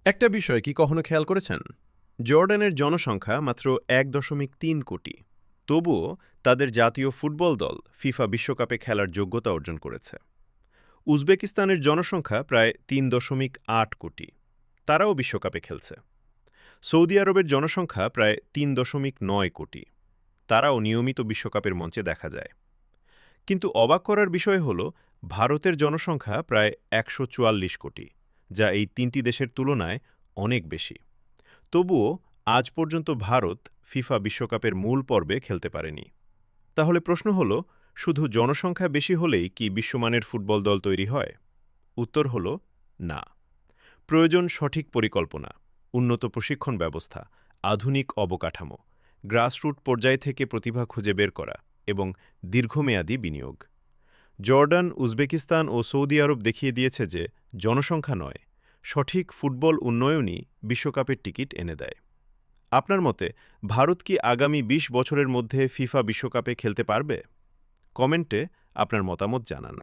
একটা বিষয় কি কখনো খেয়াল করেছেন? জর্ডানের জনসংখ্যা মাত্র ১.৩ কোটি। তবুও তাদের জাতীয় ফুটবল দল ফিফা বিশ্বকাপে খেলার যোগ্যতা অর্জন করেছে। উজবেকিস্তানের জনসংখ্যা প্রায় ৩.৮ কোটি। তারাও বিশ্বকাপে খেলছে। সৌদি আরবের জনসংখ্যা প্রায় ৩.৯ কোটি। তারাও নিয়মিত বিশ্বকাপের মঞ্চে দেখা যায়। কিন্তু অবাক করার বিষয় হল, ভারতের জনসংখ্যা প্রায় ১৪৪ কোটি, যা এই তিনটি দেশের তুলনায় অনেক বেশি। তবুও আজ পর্যন্ত ভারত ফিফা বিশ্বকাপের মূল পর্বে খেলতে পারেনি। তাহলে প্রশ্ন হল, শুধু জনসংখ্যা বেশি হলেই কি বিশ্বমানের ফুটবল দল তৈরি হয়? উত্তর হল না। প্রয়োজন সঠিক পরিকল্পনা, উন্নত প্রশিক্ষণ ব্যবস্থা, আধুনিক অবকাঠামো, গ্রাসরুট পর্যায় থেকে প্রতিভা খুঁজে বের করা এবং দীর্ঘমেয়াদী বিনিয়োগ। জর্ডান, উজবেকিস্তান ও সৌদি আরব দেখিয়ে দিয়েছে যে জনসংখ্যা নয়, সঠিক ফুটবল উন্নয়নই বিশ্বকাপের টিকিট এনে দেয়। আপনার মতে ভারত কি আগামী ২০ বছরের মধ্যে ফিফা বিশ্বকাপে খেলতে পারবে? কমেন্টে আপনার মতামত জানান।